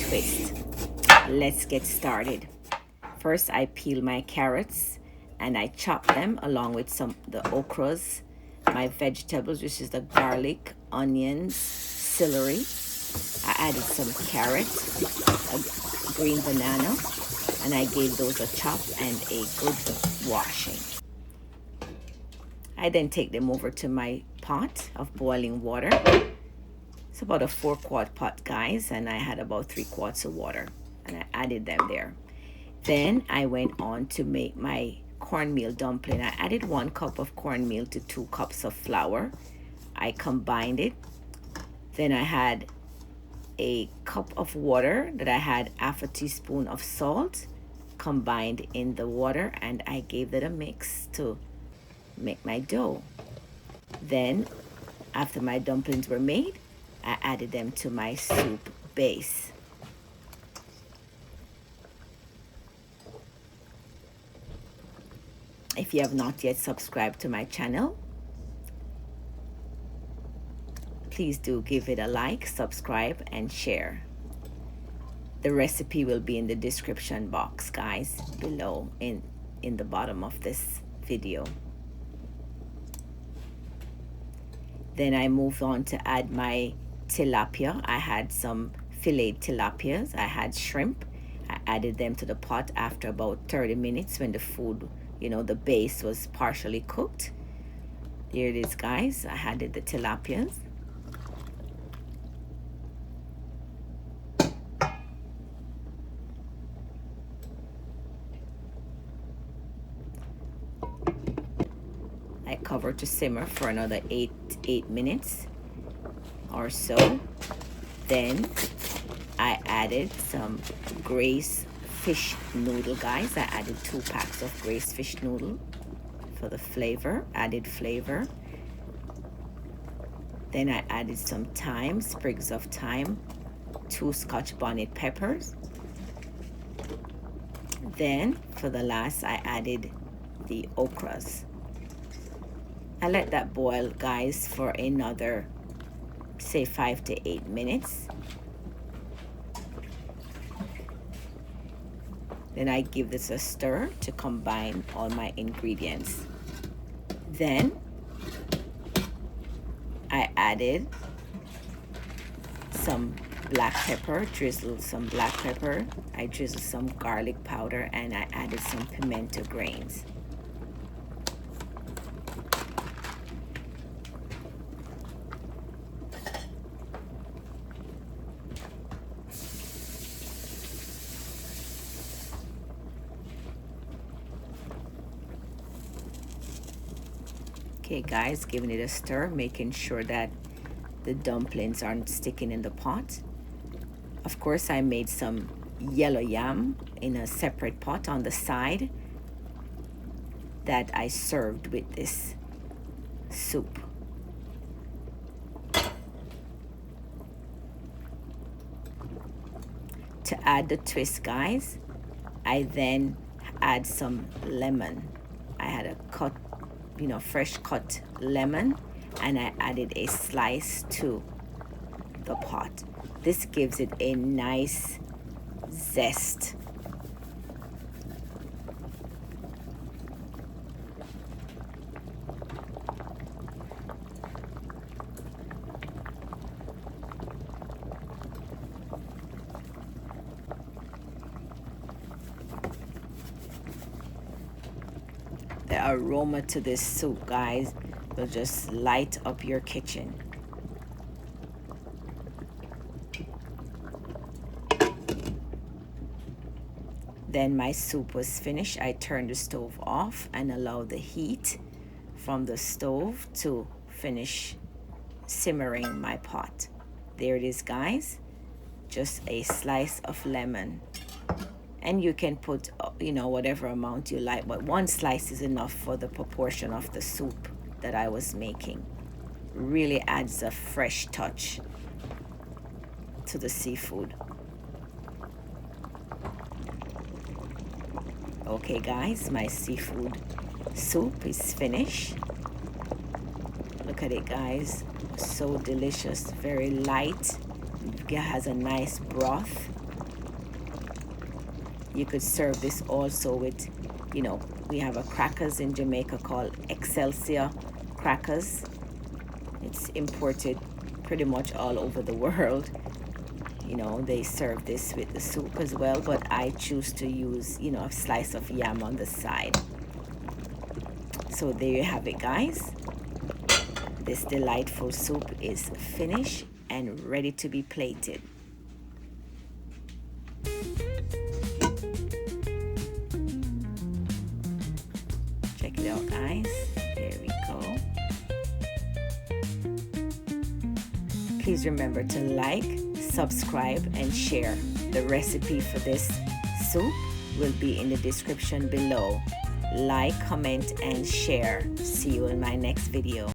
twist. Let's get started. First, I peel my carrots and I chop them along with the okras, my vegetables, which is the garlic, onions, celery. I added some carrots, a green banana, and I gave those a chop and a good washing. I then take them over to my pot of boiling water. It's about a 4-quart pot, guys, and I had about 3 quarts of water, and I added them there. Then I went on to make my cornmeal dumpling. I added 1 cup of cornmeal to 2 cups of flour. I combined it. Then I had a cup of water that I had half a teaspoon of salt combined in the water, and I gave that a mix to make my dough. Then, after my dumplings were made, I added them to my soup base. If you have not yet subscribed to my channel, please do give it a like, subscribe, and share. The recipe will be in the description box, guys, below in the bottom of this video. Then I moved on to add my tilapia. I had some filleted tilapias. I had shrimp. I added them to the pot after about 30 minutes when the food, the base was partially cooked. Here it is, guys. I added the tilapias. I covered to simmer for another 8 minutes or so. Then I added some Grace fish noodle, guys. I added 2 packs of Grace fish noodle for the flavor, added flavor. Then I added some thyme, sprigs of thyme, 2 scotch bonnet peppers. Then for the last, I added the okras. I let that boil, guys, for another, say, 5 to 8 minutes. Then I give this a stir to combine all my ingredients. Then I added some black pepper, drizzled some black pepper. I drizzled some garlic powder, and I added some pimento grains. Okay, guys, giving it a stir, making sure that the dumplings aren't sticking in the pot. Of course, I made some yellow yam in a separate pot on the side that I served with this soup. To add the twist, guys, I then add some lemon. I had a fresh cut lemon, and I added a slice to the pot. This gives it a nice zest. The aroma to this soup, guys, will just light up your kitchen. Then my soup was finished. I turned the stove off and allowed the heat from the stove to finish simmering my pot. There it is, guys. Just a slice of lemon. And you can put, whatever amount you like, but 1 slice is enough for the proportion of the soup that I was making. Really adds a fresh touch to the seafood. Okay, guys, my seafood soup is finished. Look at it, guys. So delicious, very light. It has a nice broth. You could serve this also with, you know, we have a crackers in Jamaica called Excelsior crackers. It's imported pretty much all over the world. You know, they serve this with the soup as well, but I choose to use, you know, a slice of yam on the side. So there you have it, guys. This delightful soup is finished and ready to be plated. Check it out, guys. There we go. Please remember to like, subscribe, and share. The recipe for this soup will be in the description below. Like, comment, and share. See you in my next video.